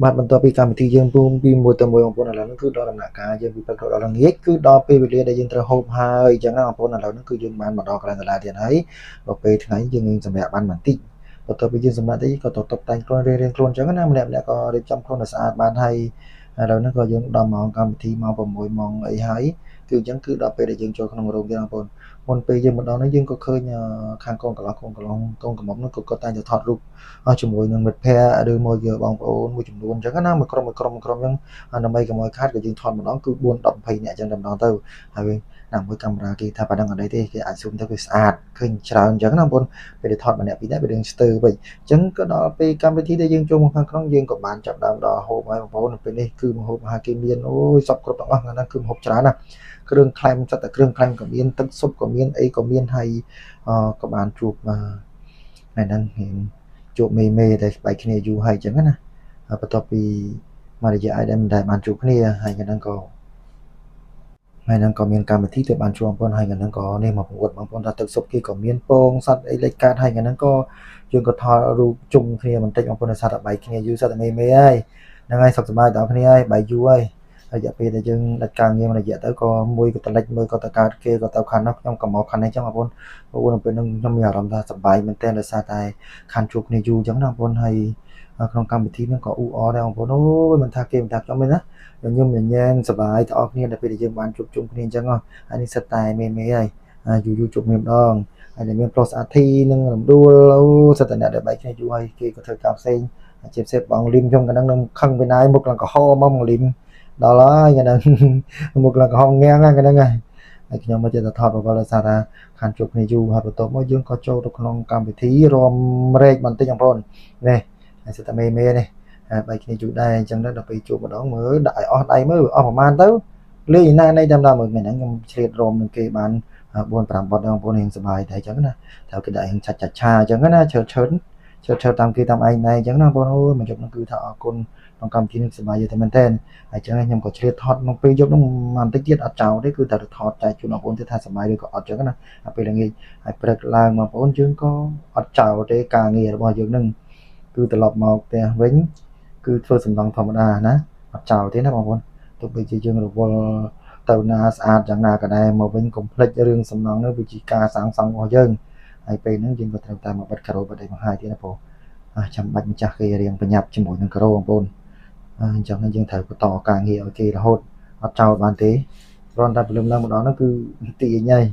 បាទបន្ទាប់ពីកម្មវិធីយើងពុំពីមួយទៅមួយបងប្អូនឥឡូវនេះគឺដល់ដំណាក់កាលយើងពីព្រឹកដល់ល្ងាចគឺដល់ពេលវេលាដែលយើងត្រូវហូបហើយអញ្ចឹងណាបងប្អូនឥឡូវនេះគឺយើងបានមកដល់កន្លែងសាលាទៀតហើយដល់ពេលថ្ងៃយើងនឹងសម្រាប់បានបន្តិចបន្ទាប់ពីយើងសម្រាប់ទៅក៏តុបតែងខ្លួនរៀងៗខ្លួនអញ្ចឹងណាម្នាក់ៗក៏រៀបចំខ្លួនឲ្យស្អាតបានហើយឥឡូវនេះក៏យើងដល់ម៉ោងកម្មវិធីម៉ោង6ម៉ោងអីហើយគឺអញ្ចឹងគឺដល់ពេលដែលយើងចូលក្នុងរោងទៀតបងប្អូនមុនពេលយើងមកដល់នេះយើងក៏ឃើញខាងកូនកំឡុងកូនកំមុំនោះក៏គាត់តែងតែថតរូបជាមួយនឹងមិត្តភ័ក្តិឬមកយើងបងប្អូនមួយចំនួនអញ្ចឹងណាមួយក្រុមអញ្ចឹងដើម្បីកុំឲ្យខាតក៏យើងថតម្ដងគឺ4 10 20នាក់អញ្ចឹងតែម្ដងទៅហើយណាមួយកាមេរ៉ាគេថាប៉ណ្ណឹងអត់អីទេគេអាចស៊ូមទៅវាស្អាតឃើញច្រើនអញ្ចឹងណាបងប្អូនពេលដែលថតម្នាក់ពីរនាក់វារឿងស្ទើរវិញអញ្ចឹងក៏ដល់ពេលកម្មវិធីដែលយើងចូលមកខាងក្នុងយើងក៏បានចាប់ដើមដល់ហូបហើយបងប្អូនពេលនេះគឺម្ហូបអាហារគេមានអូយសពគ្រប់ទាំងអស់ហ្នឹងគឺម្ហូបច្រើនណាស់គ្រឿងក្លែមសិតតែគ្រឿងក្លែមក៏មានទឹកស៊ុបក៏មានអីក៏មានហើយក៏បានជួបថ្ងៃហ្នឹងជួបមេដែលស្បែកគ្នាយូរហើយអញ្ចឹងណាបន្ទាប់ពីមួយរយៈឲ្យដែលមិនដែលបានជួបគ្នាហើយថ្ងៃហ្នឹងក៏មានកម្មវិធីទៅបានជួបបងប្អូនហើយថ្ងៃហ្នឹងក៏នេះមកប្រកួតបងប្អូនថាទឹកស៊ុបគេក៏មានពងសត្វអីលេចកាត់ហើយថ្ងៃហ្នឹងក៏យើងក៏ថតរូបជុំគ្នាបន្តិចបងប្អូនថាបែកគ្នាយូរសត្វតែមេហើយហ្នឹងហើយសុខសប្បាយដល់គ្នាហើយបែកយូរហើយរយៈពេលដែលយើងដាច់ការងារមួយរយៈទៅក៏មួយក៏តលិចមួយក៏ទៅកើតគេក៏ទៅខាននោះខ្ញុំក៏មកខាននេះអញ្ចឹងបងប្អូនពេលហ្នឹងខ្ញុំមានអារម្មណ៍ថាសប្បាយមែនទែនដោយសារតែខានជួបគ្នាយូរអញ្ចឹងណាបងប្អូនហើយក្នុងកម្មវិធីហ្នឹងក៏អ៊ូអរដែរបងប្អូនអូយមិនថាគេមិនថាខ្ញុំទេណាខ្ញុំញញែនសប្បាយទាំងអស់គ្នាដល់ពេលដែលយើងបានជួបជុំគ្នាអញ្ចឹងហើយនេះសិតតែមេហើយយូរជួបគ្នាម្ដងហើយមានប្រុសស្អាតធីនឹងរំដួលអូសិតតែអ្នកដែលបែកគ្នាយូរហើយគេក៏ធ្វើការផ្សេងជាពិសេសបងលីមខ្ញុំក៏នឹងខឹងពីណាយមុខឡើងក្រហមមកលីមដល់ហើយហ្នឹងមុខឡើងក្រហមងាំងហ្នឹងហើយខ្ញុំមកចិត្តថតបបលសារថាខានជួបគ្នាយូរហើយបន្ទាប់មកយើងក៏ចូលទៅក្នុងកម្មវិធីរំរែកបន្តិចបងប្អូននេះហើយសិតតែមេនេះបែកគ្នាយូរដែរអញ្ចឹងដល់ពេលជួបម្ដងមើលដាក់ឲ្យអស់ដៃមើលអស់ប្រហែលទៅលេងណានៃតាមដល់មើលហ្នឹងខ្ញុំឆ្លៀតរំនឹងគេបាន4 5បត់បងប្អូនរៀងសប្បាយតែអញ្ចឹងណាត្រូវគេដាក់ឆាច់ឆាអញ្ចឹងណាឈើតាមគេតាមឯងដែរអញ្ចឹងណាបងប្អូនអូយមកជប់ហ្នឹងគឺថាអរគុណក្នុងកម្មវិធីនេះសប្បាយតែមែនតើហើយអញ្ចឹងខ្ញុំក៏ឆ្លៀតថតក្នុងពេលយប់ហ្នឹងបន្តិចទៀតអត់ចោលទេគឺតែថតចែកជូនបងប្អូនទៅថាសប្បាយឬក៏អត់អញ្ចឹងណាពេលល្ងាចហើយព្រឹកឡើងបងប្អូនយើងក៏អត់ចោលទេការងាររបស់យើងហ្នឹងគឺត្រឡប់មកផ្ទះវិញគឺធ្វើសំណងធម្មតាណាអត់ចោលទេណាបងប្អូនទោះបីជាយើងរវល់ទៅណាស្អាតយ៉ាងណាក៏ដែរមកវិញកុំភ្លេចរឿងសំណងនោះវាជាការសាងសង់របស់យើងហើយពេលហ្នឹងយើងក៏ត្រូវតែមកបិទការ៉ូបិទអីបង្ហាញទៀតណាបងចាំបាច់ម្ចាស់គេរៀងប្រញាប់ជាមួយនឹងការ៉ូបងប្អូនអញ្ចឹងយើងត្រូវបន្តការងារឲ្យគេរហូតអត់ចោលបានទេគ្រាន់តែព្រលឹមឡើងម្ដងហ្នឹងគឺទាញហើយ